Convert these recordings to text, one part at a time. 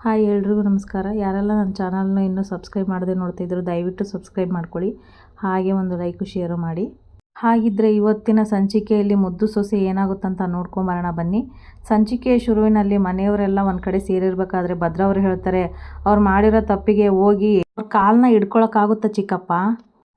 Hi ಎಲ್ರಿಗೂ ನಮಸ್ಕಾರ. ಯಾರೆಲ್ಲ ನನ್ನ ಚಾನಲ್ನ ಇನ್ನೂ ಸಬ್ಸ್ಕ್ರೈಬ್ ಮಾಡದೆ ನೋಡ್ತಾ ಇದ್ರು ದಯವಿಟ್ಟು ಸಬ್ಸ್ಕ್ರೈಬ್ ಮಾಡ್ಕೊಳ್ಳಿ. ಹಾಗೆ ಒಂದು ಲೈಕ್ ಶೇರು ಮಾಡಿ. ಹಾಗಿದ್ರೆ ಇವತ್ತಿನ ಸಂಚಿಕೆಯಲ್ಲಿ ಮುದ್ದು ಸೊಸೆ ಏನಾಗುತ್ತಂತ ನೋಡ್ಕೊಂಬರೋಣ ಬನ್ನಿ. ಸಂಚಿಕೆಯ ಶುರುವಿನಲ್ಲಿ ಮನೆಯವರೆಲ್ಲ ಒಂದು ಕಡೆ ಸೇರಿರ್ಬೇಕಾದ್ರೆ ಭದ್ರ ಅವರು ಹೇಳ್ತಾರೆ, ಅವ್ರು ಮಾಡಿರೋ ತಪ್ಪಿಗೆ ಹೋಗಿ ಅವ್ರ ಕಾಲನ್ನ ಹಿಡ್ಕೊಳಕ್ಕಾಗುತ್ತಾ ಚಿಕ್ಕಪ್ಪ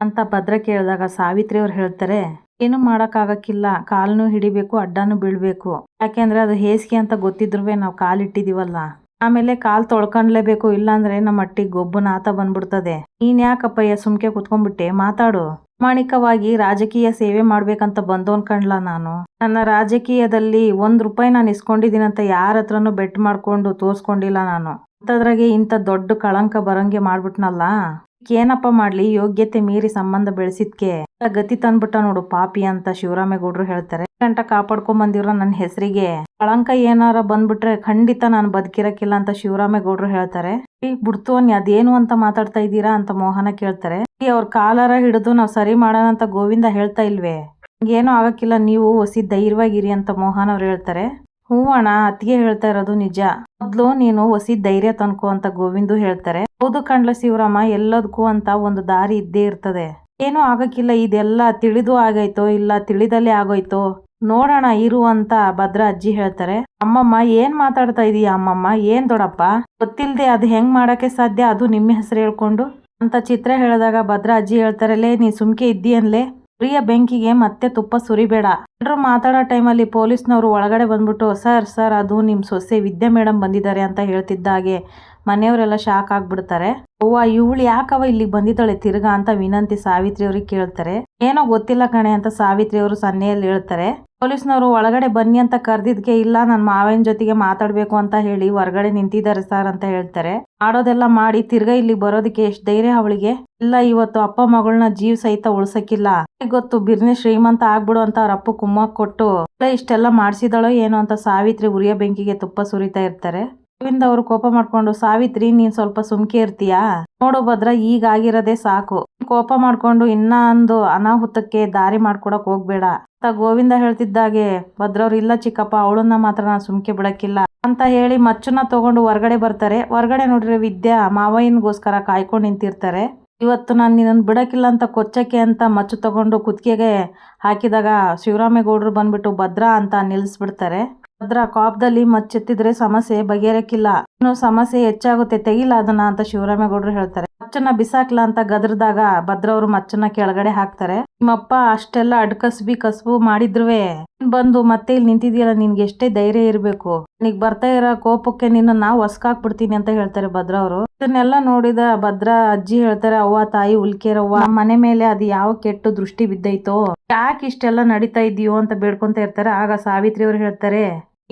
ಅಂತ ಭದ್ರ ಕೇಳಿದಾಗ ಸಾವಿತ್ರಿ ಅವ್ರು ಹೇಳ್ತಾರೆ, ಏನು ಮಾಡೋಕ್ಕಾಗಕ್ಕಿಲ್ಲ, ಕಾಲನ್ನು ಹಿಡಿಬೇಕು, ಅಡ್ಡನೂ ಬೀಳಬೇಕು. ಯಾಕೆಂದ್ರೆ ಅದು ಹೇಸಿಗೆ ಅಂತ ಗೊತ್ತಿದ್ರೂ ನಾವು ಕಾಲಿಟ್ಟಿದ್ದೀವಲ್ಲ, ಆಮೇಲೆ ಕಾಲು ತೊಳ್ಕೊಂಡ್ಲೇಬೇಕು, ಇಲ್ಲಾಂದ್ರೆ ನಮ್ಮ ಮಟ್ಟಿಗೆ ಗೊಬ್ಬು ನಾತ ಬಂದ್ಬಿಡ್ತದೆ. ನೀನ್ ಯಾಕಪ್ಪಯ್ಯ ಸುಮ್ಕೆ ಕುತ್ಕೊಂಡ್ಬಿಟ್ಟೆ, ಮಾತಾಡು. ಪ್ರಾಮಾಣಿಕವಾಗಿ ರಾಜಕೀಯ ಸೇವೆ ಮಾಡ್ಬೇಕಂತ ಬಂದವನ್ ಕಣ್ಲಾ ನಾನು. ನನ್ನ ರಾಜಕೀಯದಲ್ಲಿ ₹1 ನಾನು ಇಸ್ಕೊಂಡಿದ್ದೀನಂತ ಯಾರ ಹತ್ರನೂ ಬೆಟ್ ಮಾಡ್ಕೊಂಡು ತೋರ್ಸ್ಕೊಂಡಿಲ್ಲ ನಾನು. ಅಂತದ್ರಾಗೆ ಇಂಥ ದೊಡ್ಡ ಕಳಂಕ ಬರಂಗೆ ಮಾಡ್ಬಿಟ್ನಲ್ಲ, ಏನಪ್ಪ ಮಾಡ್ಲಿ, ಯೋಗ್ಯತೆ ಮೀರಿ ಸಂಬಂಧ ಬೆಳೆಸಿದ್ಕೆ ಗತಿ ತಂದ್ಬಿಟ್ಟ ನೋಡು ಪಾಪಿ ಅಂತ ಶಿವರಾಮೇಗೌಡರು ಹೇಳ್ತಾರೆ. ಗಂಟ ಕಾಪಾಡ್ಕೊಂಡ್ ಬಂದಿರೋ ನನ್ನ ಹೆಸರಿಗೆ ಕಳಂಕ ಏನಾರ ಬಂದ್ಬಿಟ್ರೆ ಖಂಡಿತ ನಾನು ಬದುಕಿರಕ್ಕಿಲ್ಲ ಅಂತ ಶಿವರಾಮೇಗೌಡರು ಹೇಳ್ತಾರೆ. ಬಿಡ್ತು ಅದೇನು ಅಂತ ಮಾತಾಡ್ತಾ ಇದ್ದೀರಾ ಅಂತ ಮೋಹನ ಕೇಳ್ತಾರೆ. ಅವ್ರ ಕಾಲರ ಹಿಡಿದು ನಾವು ಸರಿ ಮಾಡೋಣ ಅಂತ ಗೋವಿಂದ ಹೇಳ್ತಾ ಇಲ್ವೇ, ಏನೂ ಆಗಕ್ಕಿಲ್ಲ, ನೀವು ಹೊಸಿ ಧೈರ್ಯವಾಗಿರಿ ಅಂತ ಮೋಹನ್ ಅವ್ರು ಹೇಳ್ತಾರೆ. ಹ್ಞೂ ಅಣ್ಣ, ಅತ್ತಿಗೆ ಹೇಳ್ತಾ ಇರೋದು ನಿಜ, ಮೊದ್ಲು ನೀನು ಹೊಸಿ ಧೈರ್ಯ ತನ್ಕೋ ಅಂತ ಗೋವಿಂದು ಹೇಳ್ತಾರೆ. ಹೌದು ಕಣ್ಲ ಶಿವರಾಮ, ಎಲ್ಲದಕ್ಕೂ ಅಂತ ಒಂದು ದಾರಿ ಇದ್ದೇ ಇರ್ತದೆ. ಏನೂ ಆಗಕ್ಕಿಲ್ಲ, ಇದೆಲ್ಲ ತಿಳಿದು ಆಗೈತೋ ಇಲ್ಲ ತಿಳಿದಲ್ಲೇ ಆಗೋಯ್ತೋ ನೋಡೋಣ ಇರು ಅಂತ ಭದ್ರ ಅಜ್ಜಿ ಹೇಳ್ತಾರೆ. ಅಮ್ಮಮ್ಮ ಏನ್ ಮಾತಾಡ್ತಾ ಇದೀಯ ಅಮ್ಮಮ್ಮ, ಏನ್ ದೊಡ್ಡಪ್ಪ, ಗೊತ್ತಿಲ್ದೆ ಅದು ಹೆಂಗ್ ಮಾಡಕ್ಕೆ ಸಾಧ್ಯ, ಅದು ನಿಮ್ಮ ಹೆಸರು ಹೇಳ್ಕೊಂಡು ಅಂತ ಚಿತ್ರ ಹೇಳಿದಾಗ ಭದ್ರ ಅಜ್ಜಿ ಹೇಳ್ತಾರೆ, ಲೇ ನೀ ಸುಮ್ಕೆ ಇದ್ದೀಯನ್ಲೇ, ಪ್ರಿಯ ಬೆಂಕಿಗೆ ಮತ್ತೆ ತುಪ್ಪ ಸುರಿಬೇಡ. ಎಲ್ಲರೂ ಮಾತಾಡೋ ಟೈಮಲ್ಲಿ ಪೊಲೀಸ್ನವರು ಒಳಗಡೆ ಬಂದ್ಬಿಟ್ಟು ಸರ್ ಅದು ನಿಮ್ಮ ಸೊಸೆ ವಿದ್ಯಾ ಮೇಡಮ್ ಬಂದಿದ್ದಾರೆ ಅಂತ ಹೇಳ್ತಿದ್ದಾಗೆ ಮನೆಯವರೆಲ್ಲ ಶಾಕ್ ಆಗ್ಬಿಡ್ತಾರೆ. ಅವ್ವ ಇವಳು ಯಾಕವ ಇಲ್ಲಿಗೆ ಬಂದಿದ್ದಾಳೆ ತಿರ್ಗಾ ಅಂತ ವಿನಂತಿ ಸಾವಿತ್ರಿ ಅವ್ರಿಗೆ ಕೇಳ್ತಾರೆ. ಏನೋ ಗೊತ್ತಿಲ್ಲ ಕಣೆ ಅಂತ ಸಾವಿತ್ರಿ ಅವರು ಸನ್ನೆಯಲ್ಲಿ ಹೇಳ್ತಾರೆ. ಪೊಲೀಸ್ನವರು ಒಳಗಡೆ ಬನ್ನಿ ಅಂತ ಕರೆದಿದ್ಕೆ ಇಲ್ಲ ನನ್ನ ಮಾವನ ಜೊತೆಗೆ ಮಾತಾಡ್ಬೇಕು ಅಂತ ಹೇಳಿ ಹೊರಗಡೆ ನಿಂತಿದ್ದಾರೆ ಸರ್ ಅಂತ ಹೇಳ್ತಾರೆ. ಮಾಡೋದೆಲ್ಲ ಮಾಡಿ ತಿರ್ಗಾ ಇಲ್ಲಿ ಬರೋದಕ್ಕೆ ಎಷ್ಟು ಧೈರ್ಯ ಅವಳಿಗೆ. ಇಲ್ಲ, ಇವತ್ತು ಅಪ್ಪ ಮಗಳನ್ನ ಜೀವ ಸಹಿತ ಉಳ್ಸಕ್ಕಿಲ್ಲ, ಗೊತ್ತು ಬಿರ್ನೆ ಶ್ರೀಮಂತ ಆಗ್ಬಿಡು ಅಂತ ಅವ್ರ ಅಪ್ಪ ಕುಮ್ಮಕ್ ಕೊಟ್ಟು ಇಷ್ಟೆಲ್ಲ ಮಾಡ್ಸಿದಳೋ ಏನೋ ಅಂತ ಸಾವಿತ್ರಿ ಉರಿಯ ಬೆಂಕಿಗೆ ತುಪ್ಪ ಸುರಿತಾ ಇರ್ತಾರೆ. ಗೋವಿಂದ ಅವರು ಕೋಪ ಮಾಡ್ಕೊಂಡು, ಸಾವಿತ್ರಿ ನೀನ್ ಸ್ವಲ್ಪ ಸುಮ್ಕೆ ಇರ್ತೀಯಾ, ನೋಡು ಭದ್ರ ಈಗಾಗಿರೋದೇ ಸಾಕು, ಕೋಪ ಮಾಡ್ಕೊಂಡು ಇನ್ನೊಂದು ಅನಾಹುತಕ್ಕೆ ದಾರಿ ಮಾಡ್ಕೊಡಕ್ ಹೋಗ್ಬೇಡ ಅಂತ ಗೋವಿಂದ ಹೇಳ್ತಿದ್ದಾಗೆ ಭದ್ರವ್ರು, ಇಲ್ಲ ಚಿಕ್ಕಪ್ಪ, ಅವಳನ್ನ ಮಾತ್ರ ನಾನು ಸುಮ್ಕೆ ಬಿಡಕ್ಕಿಲ್ಲ ಅಂತ ಹೇಳಿ ಮಚ್ಚನ್ನ ತಗೊಂಡು ಹೊರಗಡೆ ಬರ್ತಾರೆ. ಹೊರಗಡೆ ನೋಡ್ರೆ ವಿದ್ಯಾ ಮಾವಯ್ಯನ್ಗೋಸ್ಕರ ಕಾಯ್ಕೊಂಡು ನಿಂತಿರ್ತಾರೆ. ಇವತ್ತು ನಾನು ನಿನ್ನನ್ನು ಬಿಡಕ್ಕಿಲ್ಲ ಅಂತ ಕೊಚ್ಚಕ್ಕೆ ಅಂತ ಮಚ್ಚು ತಗೊಂಡು ಕುತ್ತಿಗೆಗೆ ಹಾಕಿದಾಗ ಶಿವರಾಮೇಗೌಡರು ಬಂದ್ಬಿಟ್ಟು ಭದ್ರ ಅಂತ ನಿಲ್ಲಿಸ್ಬಿಡ್ತಾರೆ. ಭದ್ರ ಕಾಪ್ದಲ್ಲಿ ಮಚ್ಚೆತ್ತಿದ್ರೆ ಸಮಸ್ಯೆ ಬಗೆಹರಕ್ಕಿಲ್ಲ, ಇನ್ನು ಸಮಸ್ಯೆ ಹೆಚ್ಚಾಗುತ್ತೆ, ತೆಗಿಲ್ಲ ಅದನ್ನ ಅಂತ ಶಿವರಾಮೇಗೌಡರು ಹೇಳ್ತಾರೆ. ಮಚ್ಚನ್ನ ಬಿಸಾಕ್ಲ ಅಂತ ಗದ್ರದಾಗ ಭದ್ರವ್ರು ಮಚ್ಚನ್ನ ಕೆಳಗಡೆ ಹಾಕ್ತಾರೆ. ನಿಮ್ಮಪ್ಪ ಅಷ್ಟೆಲ್ಲ ಕಸಬು ಮಾಡಿದ್ರುವೆ ಬಂದು ಮತ್ತೆ ಇಲ್ಲಿ ನಿಂತಿದ್ಯಲ್ಲ, ನಿನ್ಗೆ ಎಷ್ಟೇ ಧೈರ್ಯ ಇರ್ಬೇಕು, ನೀಗ್ ಬರ್ತಾ ಇರೋ ಕೋಪಕ್ಕೆ ನಿನ್ನ ಹೊಸ್ಕಾಕ್ಬಿಡ್ತೀನಿ ಅಂತ ಹೇಳ್ತಾರೆ ಭದ್ರ ಅವರು. ಇದನ್ನೆಲ್ಲ ನೋಡಿದ ಭದ್ರ ಅಜ್ಜಿ ಹೇಳ್ತಾರೆ, ಅವ್ವ ತಾಯಿ ಉಲ್ಕೇರವ್ವ, ಮನೆ ಮೇಲೆ ಅದು ಯಾವ ಕೆಟ್ಟು ದೃಷ್ಟಿ ಬಿದ್ದೈತೋ, ಯಾಕೆ ಇಷ್ಟೆಲ್ಲ ನಡೀತಾ ಇದೆಯೋ ಅಂತ ಬೇಡ್ಕೊಂತ ಇರ್ತಾರೆ. ಆಗ ಸಾವಿತ್ರಿ ಅವ್ರು ಹೇಳ್ತಾರೆ,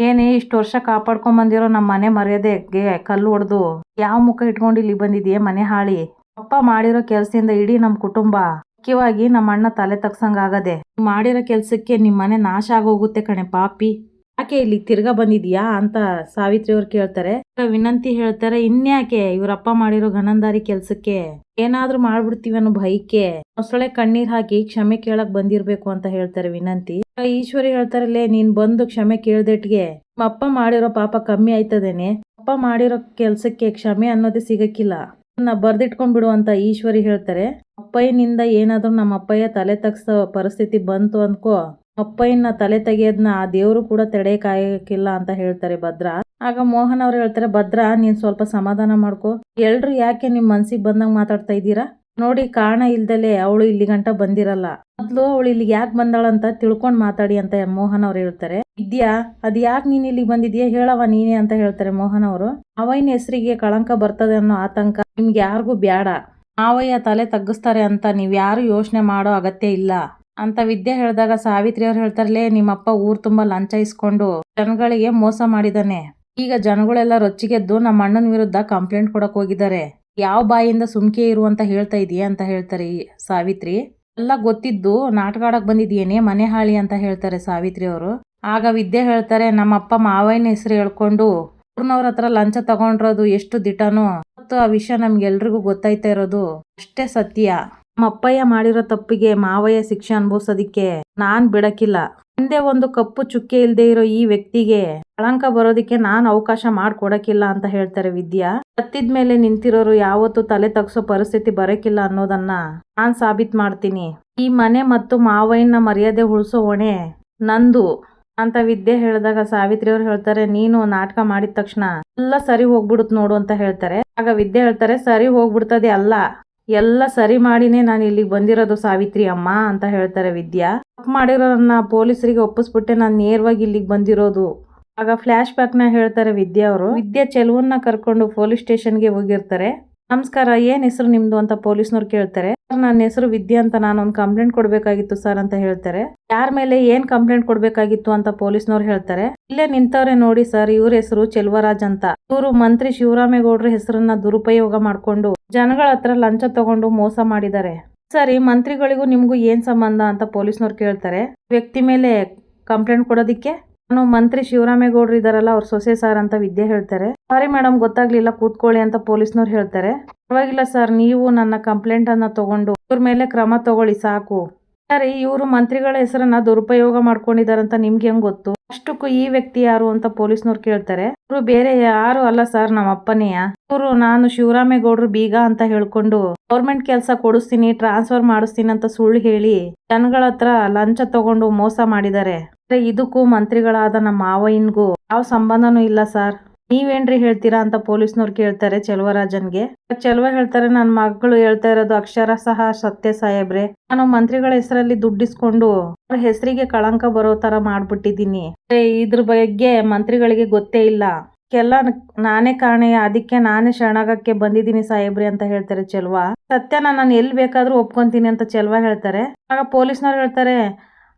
ಏನೇ ಇಷ್ಟು ವರ್ಷ ಕಾಪಾಡ್ಕೊಂಡ್ ಬಂದಿರೋ ನಮ್ಮ ಮನೆ ಮರ್ಯಾದೆಗೆ ಕಲ್ಲು ಹೊಡೆದು ಯಾವ ಮುಖ ಇಟ್ಕೊಂಡು ಇಲ್ಲಿ ಬಂದಿದೆಯೇ ಮನೆ ಹಾಳಿ. ಅಪ್ಪ ಮಾಡಿರೋ ಕೆಲ್ಸದಿಂದ ಇಡೀ ನಮ್ ಕುಟುಂಬ, ಮುಖ್ಯವಾಗಿ ನಮ್ಮ ಅಣ್ಣ ತಲೆ ತಗ್ಸಂಗಾಗದೆ, ಮಾಡಿರೋ ಕೆಲ್ಸಕ್ಕೆ ನಿಮ್ ಮನೆ ನಾಶ ಆಗೋಗುತ್ತೆ ಕಣೆ ಪಾಪಿ, ಯಾಕೆ ಇಲ್ಲಿ ತಿರ್ಗಾ ಬಂದಿದ್ಯಾ ಅಂತ ಸಾವಿತ್ರಿ ಅವ್ರು ಕೇಳ್ತಾರೆ. ವಿನಂತಿ ಹೇಳ್ತಾರೆ, ಇನ್ಯಾಕೆ ಇವ್ರಪ್ಪ ಮಾಡಿರೋ ಗನಂದಾರಿ ಕೆಲ್ಸಕ್ಕೆ ಏನಾದ್ರೂ ಮಾಡ್ಬಿಡ್ತೀವಿ ಅನ್ನೋ ಭಯಕ್ಕೆ ಮೊಸಳೆ ಕಣ್ಣೀರ್ ಹಾಕಿ ಕ್ಷಮೆ ಕೇಳಕ್ ಬಂದಿರ್ಬೇಕು ಅಂತ ಹೇಳ್ತಾರೆ ವಿನಂತಿ. ಈಶ್ವರಿ ಹೇಳ್ತಾರೆ, ಲೇ ನೀನ್ ಬಂದು ಕ್ಷಮೆ ಕೇಳ್ದೆಟ್ಗೆ ನಮ್ಮ ಅಪ್ಪ ಮಾಡಿರೋ ಪಾಪ ಕಮ್ಮಿ ಆಯ್ತದೇನೆ, ಅಪ್ಪ ಮಾಡಿರೋ ಕೆಲ್ಸಕ್ಕೆ ಕ್ಷಮೆ ಅನ್ನೋದೇ ಸಿಗಕ್ಕಿಲ್ಲ, ಬರ್ದಿಟ್ಕೊಂಡ್ಬಿಡು ಅಂತ ಈಶ್ವರಿ ಹೇಳ್ತಾರೆ. ಅಪ್ಪಯ್ಯನಿಂದ ಏನಾದ್ರೂ ನಮ್ಮ ಅಪ್ಪಯ್ಯ ತಲೆ ತಗ್ಸೋ ಪರಿಸ್ಥಿತಿ ಬಂತು ಅನ್ಕೋ, ಅಪ್ಪಯ್ಯನ ತಲೆ ತೆಗೆಯೋದ್ನ ಆ ದೇವ್ರು ಕೂಡ ತಡೆಯಕ್ಕಾಗಕ್ಕಿಲ್ಲ ಅಂತ ಹೇಳ್ತಾರೆ ಭದ್ರ. ಆಗ ಮೋಹನ್ ಅವ್ರು ಹೇಳ್ತಾರೆ, ಭದ್ರ ನೀನ್ ಸ್ವಲ್ಪ ಸಮಾಧಾನ ಮಾಡ್ಕೊ, ಎಲ್ರು ಯಾಕೆ ನಿಮ್ ಮನ್ಸಿಗೆ ಬಂದಂಗ್ ಮಾತಾಡ್ತಾ ಇದ್ದೀರಾ, ನೋಡಿ ಕಾರಣ ಇಲ್ದಲೆ ಅವಳು ಇಲ್ಲಿ ಗಂಟ ಬಂದಿರಲ್ಲ, ಮೊದ್ಲು ಅವಳು ಇಲ್ಲಿಗೆ ಯಾಕೆ ಬಂದಾಳಂತ ತಿಳ್ಕೊಂಡ್ ಮಾತಾಡಿ ಅಂತ ಮೋಹನ್ ಅವ್ರು ಹೇಳ್ತಾರೆ. ವಿದ್ಯಾ ಅದ್ ಯಾಕೆ ನೀನ್ ಇಲ್ಲಿಗೆ ಬಂದಿದ್ಯಾ ಹೇಳವ ನೀನೇ ಅಂತ ಹೇಳ್ತಾರೆ ಮೋಹನ್ ಅವರು. ಮಾವಯ್ಯನ ಹೆಸರಿಗೆ ಕಳಂಕ ಬರ್ತದೆ ಅನ್ನೋ ಆತಂಕ ನಿಮ್ಗೆ ಯಾರಿಗೂ ಬ್ಯಾಡ, ಮಾವಯ್ಯ ತಲೆ ತಗ್ಗಿಸ್ತಾರೆ ಅಂತ ನೀವ್ ಯಾರು ಯೋಚನೆ ಮಾಡೋ ಅಗತ್ಯ ಇಲ್ಲ ಅಂತ ವಿದ್ಯೆ ಹೇಳಿದಾಗ ಸಾವಿತ್ರಿ ಅವ್ರು ಹೇಳ್ತಾರಲೇ, ನಿಮ್ಮಪ್ಪ ಊರ್ ತುಂಬಾ ಲಂಚ ಇಸ್ಕೊಂಡು ಜನಗಳಿಗೆ ಮೋಸ ಮಾಡಿದಾನೆ, ಈಗ ಜನಗಳೆಲ್ಲ ರೊಚ್ಚಿಗೆದ್ದು ನಮ್ಮ ಅಣ್ಣನ ವಿರುದ್ಧ ಕಂಪ್ಲೇಂಟ್ ಕೊಡಕ್ ಹೋಗಿದ್ದಾರೆ, ಯಾವ ಬಾಯಿಂದ ಸುಮ್ಕೆ ಇರು ಅಂತ ಹೇಳ್ತಾ ಇದೀಯ ಅಂತ ಹೇಳ್ತಾರೆ ಸಾವಿತ್ರಿ. ಎಲ್ಲ ಗೊತ್ತಿದ್ದು ನಾಟಕ ಆಡಕ್ ಬಂದಿದ್ಯೇನೆ ಮನೆ ಹಾಳಿ ಅಂತ ಹೇಳ್ತಾರೆ ಸಾವಿತ್ರಿ ಅವರು. ಆಗ ವಿದ್ಯೆ ಹೇಳ್ತಾರೆ, ನಮ್ಮಪ್ಪ ಮಾವಯ್ಯನ ಹೆಸರು ಹೇಳ್ಕೊಂಡು ಊರ್ನವ್ರ ಹತ್ರ ಲಂಚ ತಗೊಂಡಿರೋದು ಎಷ್ಟು ದಿಟನೋ ಮತ್ತು ಆ ವಿಷಯ ನಮ್ಗೆಲ್ರಿಗೂ ಗೊತ್ತಾಯ್ತಾ ಇರೋದು ಅಷ್ಟೇ ಸತ್ಯ. ನಮ್ಮ ಅಪ್ಪಯ್ಯ ಮಾಡಿರೋ ತಪ್ಪಿಗೆ ಮಾವಯ್ಯ ಶಿಕ್ಷೆ ಅನುಭವಿಸೋದಿಕ್ಕೆ ನಾನ್ ಬಿಡಕ್ಕಿಲ್ಲ, ಹಿಂದೆ ಒಂದು ಕಪ್ಪು ಚುಕ್ಕೆ ಇಲ್ಲದೆ ಇರೋ ಈ ವ್ಯಕ್ತಿಗೆ ಕಳಂಕ ಬರೋದಕ್ಕೆ ನಾನು ಅವಕಾಶ ಮಾಡ್ಕೊಡಕ್ಕಿಲ್ಲ ಅಂತ ಹೇಳ್ತಾರೆ ವಿದ್ಯಾ. ಸತ್ತಿದ್ಮೇಲೆ ನಿಂತಿರೋರು ಯಾವತ್ತೂ ತಲೆ ತಗ್ಸೋ ಪರಿಸ್ಥಿತಿ ಬರಕ್ಕಿಲ್ಲ ಅನ್ನೋದನ್ನ ನಾನ್ ಸಾಬೀತ್ ಮಾಡ್ತೀನಿ. ಈ ಮನೆ ಮತ್ತು ಮಾವಯ್ಯನ ಮರ್ಯಾದೆ ಉಳಿಸೋ ಹೊಣೆ ನಂದು ಅಂತ ವಿದ್ಯೆ ಹೇಳಿದಾಗ ಸಾವಿತ್ರಿ ಅವ್ರು ಹೇಳ್ತಾರೆ, ನೀನು ನಾಟಕ ಮಾಡಿದ ತಕ್ಷಣ ಎಲ್ಲ ಸರಿ ಹೋಗ್ಬಿಡುತ್ತೆ ನೋಡು ಅಂತ ಹೇಳ್ತಾರೆ. ಆಗ ವಿದ್ಯೆ ಹೇಳ್ತಾರೆ, ಸರಿ ಹೋಗ್ಬಿಡ್ತದೆ ಅಲ್ಲ, ಎಲ್ಲ ಸರಿ ಮಾಡಿನೇ ನಾನು ಇಲ್ಲಿಗೆ ಬಂದಿರೋದು ಸಾವಿತ್ರಿ ಅಮ್ಮ ಅಂತ ಹೇಳ್ತಾರೆ ವಿದ್ಯಾ. ತಪ್ಪು ಮಾಡಿರೋರನ್ನ ಪೊಲೀಸರಿಗೆ ಒಪ್ಪಿಸ್ಬಿಟ್ಟೆ ನಾನು ನೇರವಾಗಿ ಇಲ್ಲಿಗೆ ಬಂದಿರೋದು. ಆಗ ಫ್ಲಾಶ್ ಬ್ಯಾಕ್ ನ ಹೇಳ್ತಾರೆ ವಿದ್ಯಾ ಅವರು. ವಿದ್ಯಾ ಚೆಲುವನ್ನ ಕರ್ಕೊಂಡು ಪೊಲೀಸ್ ಸ್ಟೇಷನ್ಗೆ ಹೋಗಿರ್ತಾರೆ. ನಮಸ್ಕಾರ, ಏನ್ ಹೆಸರು ನಿಮ್ದು ಅಂತ ಪೊಲೀಸ್ನವ್ರು ಕೇಳ್ತಾರೆ. ನನ್ನ ಹೆಸರು ವಿದ್ಯಾ ಅಂತ, ನಾನೊಂದು ಕಂಪ್ಲೇಂಟ್ ಕೊಡ್ಬೇಕಾಗಿತ್ತು ಸರ್ ಅಂತ ಹೇಳ್ತಾರೆ. ಯಾರ ಮೇಲೆ ಏನ್ ಕಂಪ್ಲೇಂಟ್ ಕೊಡ್ಬೇಕಾಗಿತ್ತು ಅಂತ ಪೊಲೀಸ್ನವ್ರು ಹೇಳ್ತಾರೆ. ಇಲ್ಲೇ ನಿಂತವ್ರೆ ನೋಡಿ ಸರ್, ಇವ್ರ ಹೆಸರು ಚೆಲುವರಾಜ್ ಅಂತ. ಇವರು ಮಂತ್ರಿ ಶಿವರಾಮೇಗೌಡರ ಹೆಸರನ್ನ ದುರುಪಯೋಗ ಮಾಡ್ಕೊಂಡು ಜನಗಳ ಹತ್ರ ಲಂಚ ತಗೊಂಡು ಮೋಸ ಮಾಡಿದ್ದಾರೆ. ಸರಿ, ಮಂತ್ರಿಗಳಿಗೂ ನಿಮ್ಗೂ ಏನ್ ಸಂಬಂಧ ಅಂತ ಪೊಲೀಸ್ನವ್ರು ಕೇಳ್ತಾರೆ. ವ್ಯಕ್ತಿ ಮೇಲೆ ಕಂಪ್ಲೇಂಟ್ ಕೊಡೋದಿಕ್ಕೆ ನಾನು ಮಂತ್ರಿ ಶಿವರಾಮೇಗೌಡರು ಇದಾರಲ್ಲ ಅವ್ರ ಸೊಸೆ ಸರ್ ಅಂತ ವಿದ್ಯೆ ಹೇಳ್ತಾರೆ. ಸಾರಿ ಮೇಡಮ್, ಗೊತ್ತಾಗ್ಲಿಲ್ಲ, ಕೂತ್ಕೊಳ್ಳಿ ಅಂತ ಪೊಲೀಸ್ನವ್ರು ಹೇಳ್ತಾರೆ. ಪರವಾಗಿಲ್ಲ ಸರ್, ನೀವು ನನ್ನ ಕಂಪ್ಲೇಂಟ್ ಅನ್ನ ತಗೊಂಡು ಇವ್ರ ಮೇಲೆ ಕ್ರಮ ತಗೊಳ್ಳಿ ಸಾಕು. ಸರಿ, ಇವರು ಮಂತ್ರಿಗಳ ಹೆಸರನ್ನ ದುರುಪಯೋಗ ಮಾಡ್ಕೊಂಡಿದಾರಂತ ನಿಮ್ಗೆ ಹೆಂಗ್ ಗೊತ್ತು? ಅಷ್ಟಕ್ಕೂ ಈ ವ್ಯಕ್ತಿ ಯಾರು ಅಂತ ಪೊಲೀಸ್ನವ್ರು ಕೇಳ್ತಾರೆ. ಇವರು ಬೇರೆ ಯಾರು ಅಲ್ಲ ಸರ್, ನಮ್ಮ ಅಪ್ಪನೆಯ. ಇವರು ನಾನು ಶಿವರಾಮೇಗೌಡರು ಬೀಗ ಅಂತ ಹೇಳ್ಕೊಂಡು ಗೌರ್ಮೆಂಟ್ ಕೆಲಸ ಕೊಡಿಸ್ತೀನಿ, ಟ್ರಾನ್ಸ್ಫರ್ ಮಾಡಿಸ್ತೀನಿ ಅಂತ ಸುಳ್ಳು ಹೇಳಿ ಜನಗಳ ಹತ್ರ ಲಂಚ ತಗೊಂಡು ಮೋಸ ಮಾಡಿದ್ದಾರೆ. ಇದಕ್ಕೂ ಮಂತ್ರಿಗಳಾದ ನಮ್ಮ ಮಾವಯ್ಯನ್ಗೂ ಯಾವ ಸಂಬಂಧನೂ ಇಲ್ಲ ಸರ್. ನೀವೇನ್ರಿ ಹೇಳ್ತೀರಾ ಅಂತ ಪೊಲೀಸ್ನವ್ರು ಕೇಳ್ತಾರೆ ಚೆಲುವರಾಜನ್ಗೆ. ಚೆಲುವ ಹೇಳ್ತಾರೆ, ನನ್ನ ಮಗಳು ಹೇಳ್ತಾ ಇರೋದು ಅಕ್ಷರ ಸಹ ಸತ್ಯ ಸಾಹೇಬ್ರೆ. ನಾನು ಮಂತ್ರಿಗಳ ಹೆಸರಲ್ಲಿ ದುಡ್ಡಿಸ್ಕೊಂಡು ಅವ್ರ ಹೆಸರಿಗೆ ಕಳಂಕ ಬರೋ ತರ ಮಾಡ್ಬಿಟ್ಟಿದ್ದೀನಿ. ಇದ್ರ ಬಗ್ಗೆ ಮಂತ್ರಿಗಳಿಗೆ ಗೊತ್ತೇ ಇಲ್ಲ. ಎಲ್ಲ ನಾನೇ ಕಾಣೆಯ, ಅದಕ್ಕೆ ನಾನೇ ಶರಣಾಗಕ್ಕೆ ಬಂದಿದ್ದೀನಿ ಸಾಹೇಬ್ರೆ ಅಂತ ಹೇಳ್ತಾರೆ ಚೆಲುವ. ಸತ್ಯನ ನಾನು ಎಲ್ಲಿ ಬೇಕಾದ್ರೂ ಒಪ್ಕೊಂತೀನಿ ಅಂತ ಚೆಲುವ ಹೇಳ್ತಾರೆ. ಆಗ ಪೊಲೀಸ್ನವ್ರು ಹೇಳ್ತಾರೆ,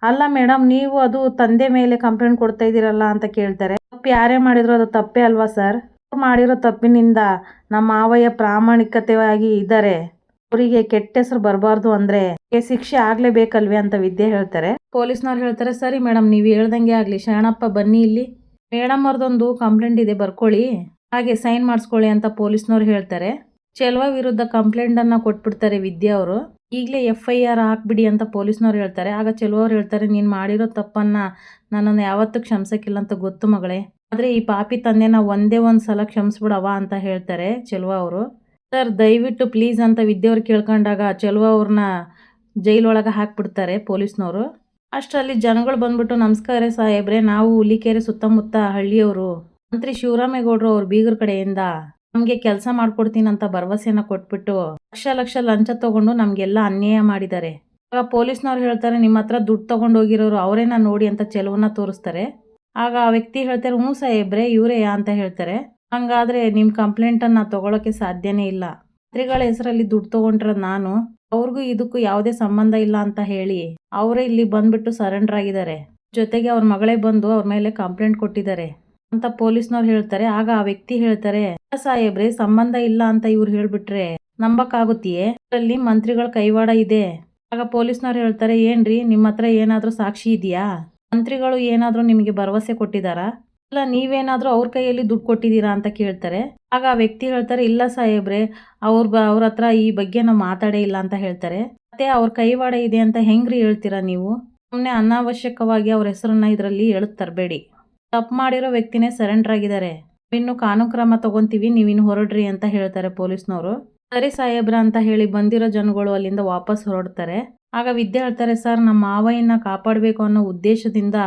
ಅಲ್ಲ ಮೇಡಮ್, ನೀವು ಅದು ತಂದೆ ಮೇಲೆ ಕಂಪ್ಲೇಂಟ್ ಕೊಡ್ತಾ ಇದ್ದೀರಲ್ಲ ಅಂತ ಕೇಳ್ತಾರೆ. ತಪ್ಪು ಯಾರೇ ಮಾಡಿದ್ರು ಅದು ತಪ್ಪೇ ಅಲ್ವಾ ಸರ್? ಮಾಡಿರೋ ತಪ್ಪಿನಿಂದ ನಮ್ಮ ಮಾವಯ್ಯ ಪ್ರಾಮಾಣಿಕತೆಯಾಗಿ ಇದ್ದಾರೆ, ಅವರಿಗೆ ಕೆಟ್ಟ ಹೆಸರು ಬರಬಾರ್ದು ಅಂದ್ರೆ ಶಿಕ್ಷೆ ಆಗ್ಲೇಬೇಕಲ್ವೇ ಅಂತ ವಿದ್ಯೆ ಹೇಳ್ತಾರೆ. ಪೊಲೀಸ್ನವ್ರು ಹೇಳ್ತಾರೆ, ಸರಿ ಮೇಡಮ್, ನೀವು ಹೇಳ್ದಂಗೆ ಆಗ್ಲಿ. ಶರಣಪ್ಪ ಬನ್ನಿ ಇಲ್ಲಿ, ಮೇಡಮ್ ಅವ್ರದೊಂದು ಕಂಪ್ಲೇಂಟ್ ಇದೆ, ಬರ್ಕೊಳ್ಳಿ, ಹಾಗೆ ಸೈನ್ ಮಾಡಿಸ್ಕೊಳ್ಳಿ ಅಂತ ಪೊಲೀಸ್ನವ್ರು ಹೇಳ್ತಾರೆ. ಚೆಲುವ ವಿರುದ್ಧ ಕಂಪ್ಲೇಂಟ್ ಅನ್ನ ಕೊಟ್ಬಿಡ್ತಾರೆ ವಿದ್ಯಾ ಅವರು. ಈಗಲೇ FIR ಹಾಕ್ಬಿಡಿ ಅಂತ ಪೊಲೀಸ್ನವ್ರು ಹೇಳ್ತಾರೆ. ಆಗ ಚೆಲುವವ್ರು ಹೇಳ್ತಾರೆ, ನೀನು ಮಾಡಿರೋ ತಪ್ಪನ್ನ ನನ್ನನ್ನು ಯಾವತ್ತೂ ಕ್ಷಮಿಸಕ್ಕಿಲ್ಲ ಅಂತ ಗೊತ್ತು ಮಗಳೇ, ಆದರೆ ಈ ಪಾಪಿ ತಂದೆನ ಒಂದೇ ಒಂದು ಸಲ ಕ್ಷಮಿಸ್ಬಿಡವ ಅಂತ ಹೇಳ್ತಾರೆ ಚೆಲುವ ಅವರು. ಸರ್ ದಯವಿಟ್ಟು ಪ್ಲೀಸ್ ಅಂತ ವಿದ್ಯೆಯವ್ರು ಕೇಳ್ಕೊಂಡಾಗ ಚೆಲುವ ಅವ್ರನ್ನ ಜೈಲೊಳಗೆ ಹಾಕ್ಬಿಡ್ತಾರೆ ಪೊಲೀಸ್ನವರು. ಅಷ್ಟರಲ್ಲಿ ಜನಗಳು ಬಂದ್ಬಿಟ್ಟು, ನಮಸ್ಕಾರ ಸಾಹೇಬ್ರೆ, ನಾವು ಹುಲಿಕೆರೆ ಸುತ್ತಮುತ್ತ ಹಳ್ಳಿಯವರು, ಮಂತ್ರಿ ಶಿವರಾಮೇಗೌಡರು ಅವ್ರ ಬೀಗರ ಕಡೆಯಿಂದ ನಮಗೆ ಕೆಲಸ ಮಾಡ್ಕೊಡ್ತೀನಿ ಅಂತ ಭರವಸೆನ ಕೊಟ್ಬಿಟ್ಟು ಲಕ್ಷ ಲಂಚ ತಗೊಂಡು ನಮ್ಗೆಲ್ಲ ಅನ್ಯಾಯ ಮಾಡಿದ್ದಾರೆ. ಆಗ ಪೊಲೀಸ್ನವ್ರು ಹೇಳ್ತಾರೆ, ನಿಮ್ಮ ಹತ್ರ ದುಡ್ಡು ತಗೊಂಡು ಹೋಗಿರೋರು ಅವರೇನ ನೋಡಿ ಅಂತ ಚೆಲುವನ್ನ ತೋರಿಸ್ತಾರೆ. ಆಗ ಆ ವ್ಯಕ್ತಿ ಹೇಳ್ತಾರೆ, ಹ್ಞೂ ಸಾಹೇಬ್ರೆ ಇವರೇ ಅಂತ ಹೇಳ್ತಾರೆ. ಹಂಗಾದ್ರೆ ನಿಮ್ಮ ಕಂಪ್ಲೇಂಟನ್ನು ತಗೊಳಕ್ಕೆ ಸಾಧ್ಯನೇ ಇಲ್ಲ. ಮಂತ್ರಿಗಳ ಹೆಸರಲ್ಲಿ ದುಡ್ಡು ತಗೊಂಡಿರೋದು ನಾನು, ಅವ್ರಿಗೂ ಇದಕ್ಕೂ ಯಾವುದೇ ಸಂಬಂಧ ಇಲ್ಲ ಅಂತ ಹೇಳಿ ಅವರೇ ಇಲ್ಲಿ ಬಂದ್ಬಿಟ್ಟು ಸರೆಂಡರ್ ಆಗಿದ್ದಾರೆ. ಜೊತೆಗೆ ಅವ್ರ ಮಗಳೇ ಬಂದು ಅವ್ರ ಮೇಲೆ ಕಂಪ್ಲೇಂಟ್ ಕೊಟ್ಟಿದ್ದಾರೆ ಅಂತ ಪೊಲೀಸ್ನವ್ರು ಹೇಳ್ತಾರೆ. ಆಗ ಆ ವ್ಯಕ್ತಿ ಹೇಳ್ತಾರೆ, ಸಾಹೇಬ್ರೆ ಸಂಬಂಧ ಇಲ್ಲ ಅಂತ ಇವ್ರು ಹೇಳ್ಬಿಟ್ರೆ ನಂಬಕ್ಕಾಗುತ್ತೆಯೇ? ಅಲ್ಲಿ ಮಂತ್ರಿಗಳ ಕೈವಾಡ ಇದೆ. ಆಗ ಪೊಲೀಸ್ನವ್ರು ಹೇಳ್ತಾರೆ, ಏನ್ರಿ ನಿಮ್ಮ ಹತ್ರ ಏನಾದ್ರೂ ಸಾಕ್ಷಿ ಇದೆಯಾ? ಮಂತ್ರಿಗಳು ಏನಾದ್ರೂ ನಿಮಗೆ ಭರವಸೆ ಕೊಟ್ಟಿದಾರಾ? ಇಲ್ಲ ನೀವೇನಾದ್ರೂ ಅವ್ರ ಕೈಯಲ್ಲಿ ದುಡ್ಡು ಕೊಟ್ಟಿದ್ದೀರಾ ಅಂತ ಕೇಳ್ತಾರೆ. ಆಗ ಆ ವ್ಯಕ್ತಿ ಹೇಳ್ತಾರೆ, ಇಲ್ಲ ಸಾಹೇಬ್ರೆ, ಅವ್ರ ಹತ್ರ ಈ ಬಗ್ಗೆ ನಾವು ಮಾತಾಡೇ ಇಲ್ಲ ಅಂತ ಹೇಳ್ತಾರೆ. ಮತ್ತೆ ಅವ್ರ ಕೈವಾಡ ಇದೆ ಅಂತ ಹೆಂಗ್ರಿ ಹೇಳ್ತೀರಾ ನೀವು? ಸುಮ್ಮನೆ ಅನಾವಶ್ಯಕವಾಗಿ ಅವ್ರ ಹೆಸರನ್ನ ಇದರಲ್ಲಿ ಹೇಳಕ್ ತರಬೇಡಿ. ತಪ್ಪು ಮಾಡಿರೋ ವ್ಯಕ್ತಿನೇ ಸರೆಂಡರ್ ಆಗಿದ್ದಾರೆ, ಇನ್ನು ಕಾನೂನು ಕ್ರಮ ತಗೊಂತೀವಿ, ನೀವಿನ್ನು ಹೊರಡ್ರಿ ಅಂತ ಹೇಳ್ತಾರೆ ಪೊಲೀಸ್ನವರು. ಸರಿ ಸಾಹೇಬ್ರ ಅಂತ ಹೇಳಿ ಬಂದಿರೋ ಜನಗಳು ಅಲ್ಲಿಂದ ವಾಪಸ್ ಹೊರಡ್ತಾರೆ. ಆಗ ವಿದ್ಯೆ ಹೇಳ್ತಾರೆ, ಸರ್ ನಮ್ಮ ಮಾವಯ್ಯನ ಕಾಪಾಡಬೇಕು ಅನ್ನೋ ಉದ್ದೇಶದಿಂದ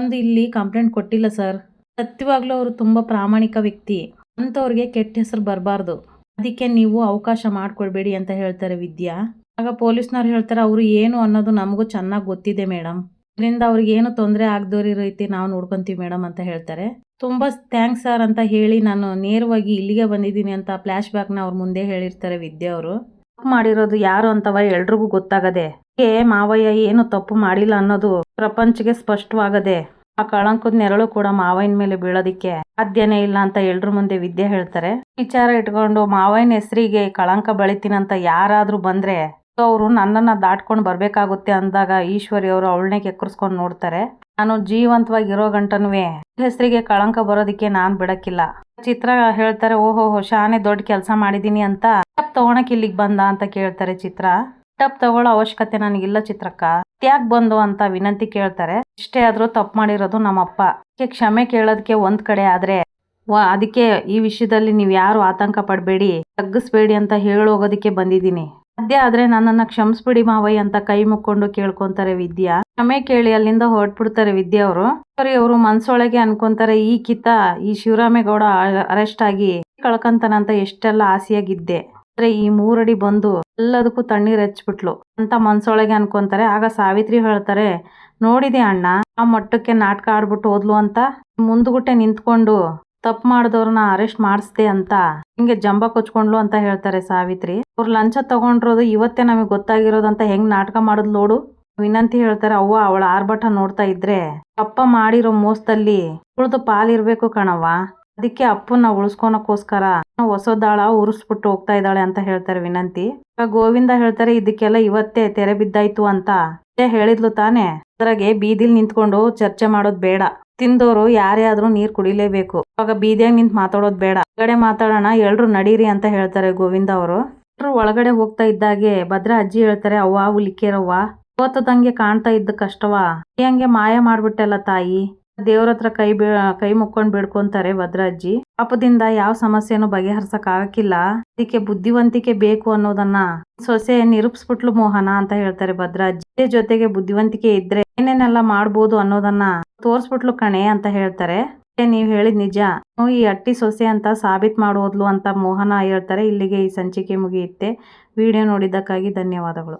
ಒಂದು ಇಲ್ಲಿ ಕಂಪ್ಲೇಂಟ್ ಕೊಟ್ಟಿಲ್ಲ ಸರ್. ಸತ್ಯವಾಗ್ಲೂ ಅವರು ತುಂಬಾ ಪ್ರಾಮಾಣಿಕ ವ್ಯಕ್ತಿ, ಅಂಥವ್ರಿಗೆ ಕೆಟ್ಟ ಹೆಸರು ಬರಬಾರ್ದು, ಅದಕ್ಕೆ ನೀವು ಅವಕಾಶ ಮಾಡಿಕೊಡ್ಬೇಡಿ ಅಂತ ಹೇಳ್ತಾರೆ ವಿದ್ಯಾ. ಆಗ ಪೊಲೀಸ್ನವ್ರು ಹೇಳ್ತಾರೆ, ಅವರು ಏನು ಅನ್ನೋದು ನಮಗೂ ಚೆನ್ನಾಗಿ ಗೊತ್ತಿದೆ ಮೇಡಮ್, ಇದರಿಂದ ಅವ್ರಿಗೆ ಏನು ತೊಂದರೆ ಆಗದೋರಿ ರೀತಿ ನಾವು ನೋಡ್ಕೊಂತೀವಿ ಮೇಡಮ್ ಅಂತ ಹೇಳ್ತಾರೆ. ತುಂಬಾ ಥ್ಯಾಂಕ್ಸ್ ಸರ್ ಅಂತ ಹೇಳಿ ನಾನು ನೇರವಾಗಿ ಇಲ್ಲಿಗೆ ಬಂದಿದ್ದೀನಿ ಅಂತ ಫ್ಲಾಶ್ ಬ್ಯಾಕ್ನ ಅವ್ರ ಮುಂದೆ ಹೇಳಿರ್ತಾರೆ ವಿದ್ಯಾ ಅವರು. ತಪ್ಪು ಮಾಡಿರೋದು ಯಾರು ಅಂತವ ಎಲ್ರಿಗೂ ಗೊತ್ತಾಗದೆ, ಮಾವಯ್ಯ ಏನು ತಪ್ಪು ಮಾಡಿಲ್ಲ ಅನ್ನೋದು ಪ್ರಪಂಚಕ್ಕೆ ಸ್ಪಷ್ಟವಾಗದೆ, ಆ ಕಳಂಕದ ನೆರಳು ಕೂಡ ಮಾವಯ್ಯನ ಮೇಲೆ ಬೀಳೋದಿಕ್ಕೆ ಸಾಧ್ಯನೇ ಇಲ್ಲ ಅಂತ ಎಲ್ರ ಮುಂದೆ ವಿದ್ಯೆ ಹೇಳ್ತಾರೆ. ವಿಚಾರ ಇಟ್ಕೊಂಡು ಮಾವಯ್ಯನ ಹೆಸರಿಗೆ ಕಳಂಕ ಬೆಳಿತೀನಂತ ಯಾರಾದ್ರೂ ಬಂದ್ರೆ ಅವರು ನನ್ನನ್ನ ದಾಟ್ಕೊಂಡು ಬರ್ಬೇಕಾಗುತ್ತೆ ಅಂದಾಗ ಈಶ್ವರಿ ಅವರು ಅವಳನ್ನೇ ಕೆಕ್ಕರ್ಸ್ಕೊಂಡು ನೋಡ್ತಾರೆ. ನಾನು ಜೀವಂತವಾಗಿರೋ ಗಂಟನುವೆ ಹೆಸರಿಗೆ ಕಳಂಕ ಬರೋದಿಕ್ಕೆ ನಾನ್ ಬಿಡಕ್ಕಿಲ್ಲ. ಚಿತ್ರ ಹೇಳ್ತಾರೆ, ಓಹೋ ಶಾನೆ ದೊಡ್ಡ ಕೆಲಸ ಮಾಡಿದೀನಿ ಅಂತ ತಗೊಳಕ್ ಇಲ್ಲಿಗೆ ಬಂದ ಅಂತ ಕೇಳ್ತಾರೆ ಚಿತ್ರ. ಟಪ್ ತಗೊಳ್ಳೋ ಅವಶ್ಯಕತೆ ನನಗಿಲ್ಲ ಚಿತ್ರಕ್ಕ, ಯಾಕೆ ಬಂದು ಅಂತ ವಿನಂತಿ ಕೇಳ್ತಾರೆ. ಇಷ್ಟೇ ಆದ್ರೂ ತಪ್ಪು ಮಾಡಿರೋದು ನಮ್ಮಪ್ಪ, ಕ್ಷಮೆ ಕೇಳೋದಕ್ಕೆ ಒಂದ್ ಕಡೆ ಆದ್ರೆ ಅದಕ್ಕೆ ಈ ವಿಷಯದಲ್ಲಿ ನೀವ್ ಯಾರು ಆತಂಕ ಪಡ್ಬೇಡಿ, ತಗ್ಗಿಸ್ಬೇಡಿ ಅಂತ ಹೇಳೋಗೋದಕ್ಕೆ ಬಂದಿದ್ದೀನಿ. ಸಾಧ್ಯ ಆದ್ರೆ ನನ್ನನ್ನ ಕ್ಷಮಿಸ್ಬಿಡಿ ಮಾವಯ್ಯ ಅಂತ ಕೈ ಮುಕ್ಕೊಂಡು ಕೇಳ್ಕೊಂತಾರೆ ವಿದ್ಯಾ. ಕ್ಷಮೆ ಕೇಳಿ ಅಲ್ಲಿಂದ ಹೊರಟ್ಬಿಡ್ತಾರೆ ವಿದ್ಯಾ ಅವರು. ಅವರು ಮನ್ಸೊಳಗೆ ಅನ್ಕೊಂತಾರೆ, ಈ ಶಿವರಾಮೇಗೌಡ ಅರೆಸ್ಟ್ ಆಗಿ ಕಳ್ಕಂತಾನಂತ ಎಷ್ಟೆಲ್ಲ ಆಸೆಯಾಗಿದ್ದೆ, ಆದ್ರೆ ಈ 3 ಅಡಿ ಬಂದು ಎಲ್ಲದಕ್ಕೂ ತಣ್ಣೀರ್ ಹಚ್ಬಿಟ್ಲು ಅಂತ ಮನ್ಸೊಳಗೆ ಅನ್ಕೊಂತಾರೆ. ಆಗ ಸಾವಿತ್ರಿ ಹೇಳ್ತಾರೆ, ನೋಡಿದೆ ಅಣ್ಣ, ಆ ಮಟ್ಟಕ್ಕೆ ನಾಟಕ ಆಡ್ಬಿಟ್ಟು ಹೋದ್ಲು ಅಂತ, ಮುಂದ್ಗುಟ್ಟೆ ನಿಂತ್ಕೊಂಡು ತಪ್ಪು ಮಾಡಿದವ್ರನ್ನ ಅರೆಸ್ಟ್ ಮಾಡಿಸ್ದೆ ಅಂತ ಹಿಂಗೆ ಜಂಬ ಕೊಚ್ಕೊಂಡ್ಲು ಅಂತ ಹೇಳ್ತಾರೆ ಸಾವಿತ್ರಿ. ಅವ್ರು ಲಂಚ ತಗೊಂಡಿರೋದು ಇವತ್ತೇ ನಮಗೆ ಗೊತ್ತಾಗಿರೋದಂತ ಹೆಂಗ್ ನಾಟಕ ಮಾಡಿದ್ಲು ನೋಡು. ವಿನಂತಿ ಹೇಳ್ತಾರೆ, ಅವ್ವ ಅವಳ ಆರ್ಭಟ ನೋಡ್ತಾ ಇದ್ರೆ ಅಪ್ಪ ಮಾಡಿರೋ ಮೋಸದಲ್ಲಿ ಉಳ್ದು ಪಾಲಿರ್ಬೇಕು ಕಣವ್ವ, ಅದಕ್ಕೆ ಅಪ್ಪನ ಉಳಿಸ್ಕೊಳಕ್ಕೋಸ್ಕರ ಹೊಸದಾಳ ಉರಿಸ್ಬಿಟ್ಟು ಹೋಗ್ತಾ ಇದ್ದಾಳೆ ಅಂತ ಹೇಳ್ತಾರೆ ವಿನಂತಿ. ಗೋವಿಂದ ಹೇಳ್ತಾರೆ, ಇದಕ್ಕೆಲ್ಲ ಇವತ್ತೇ ತೆರೆ ಬಿದ್ದಾಯ್ತು ಅಂತ ಹೇಳಿದ್ಲು ತಾನೆ, ಅದ್ರಾಗೆ ಬೀದಿಲ್ ನಿಂತ್ಕೊಂಡು ಚರ್ಚೆ ಮಾಡೋದ್ ಬೇಡ, ತಿಂದೋರು ಯಾರೇ ಆದ್ರೂ ನೀರ್ ಕುಡಿಲೇಬೇಕು, ಇವಾಗ ಬೀದಿಯಾಗ ನಿಂತ್ ಮಾತಾಡೋದ್ ಬೇಡ, ಹೊರಗಡೆ ಮಾತಾಡೋಣ, ಎಲ್ರು ನಡೀರಿ ಅಂತ ಹೇಳ್ತಾರೆ ಗೋವಿಂದ ಅವರು. ಎಲ್ರು ಒಳಗಡೆ ಹೋಗ್ತಾ ಇದ್ದಾಗೆ ಭದ್ರಾ ಅಜ್ಜಿ ಹೇಳ್ತಾರೆ, ಅವ್ವ ಹುಲಿಕೇರವ್ವ, ಇವತ್ತದಂಗೆ ಕಾಣ್ತಾ ಇದ್ದ ಕಷ್ಟವಾ ಹಂಗೆ ಮಾಯ ಮಾಡ್ಬಿಟ್ಟೆಲ್ಲ ತಾಯಿ, ದೇವ್ರ ಹತ್ರ ಕೈ ಮುಕ್ಕೊಂಡ್ ಬೇಡ್ಕೊಂತಾರೆ ಭದ್ರಾಜ್ಜಿ. ಪಾಪದಿಂದ ಯಾವ ಸಮಸ್ಯೆನೂ ಬಗೆಹರ್ಸಕ್ ಆಗಕ್ಕಿಲ್ಲ, ಅದಕ್ಕೆ ಬುದ್ಧಿವಂತಿಕೆ ಬೇಕು ಅನ್ನೋದನ್ನ ಸೊಸೆ ನಿರೂಪಿಸ್ಬಿಟ್ಲು ಮೋಹನ ಅಂತ ಹೇಳ್ತಾರೆ ಭದ್ರಾಜ್ಜಿ. ಜೊತೆಗೆ ಬುದ್ಧಿವಂತಿಕೆ ಇದ್ರೆ ಏನೇನೆಲ್ಲ ಮಾಡ್ಬೋದು ಅನ್ನೋದನ್ನ ತೋರ್ಸ್ಬಿಟ್ಲು ಕಣೆ ಅಂತ ಹೇಳ್ತಾರೆ. ನೀವ್ ಹೇಳಿದ್ ನಿಜ, ಈ ಅಟ್ಟಿ ಸೊಸೆ ಅಂತ ಸಾಬೀತ್ ಮಾಡೋದ್ಲು ಅಂತ ಮೋಹನ ಹೇಳ್ತಾರೆ. ಇಲ್ಲಿಗೆ ಈ ಸಂಚಿಕೆ ಮುಗಿಯುತ್ತೆ. ವಿಡಿಯೋ ನೋಡಿದ್ದಕ್ಕಾಗಿ ಧನ್ಯವಾದಗಳು.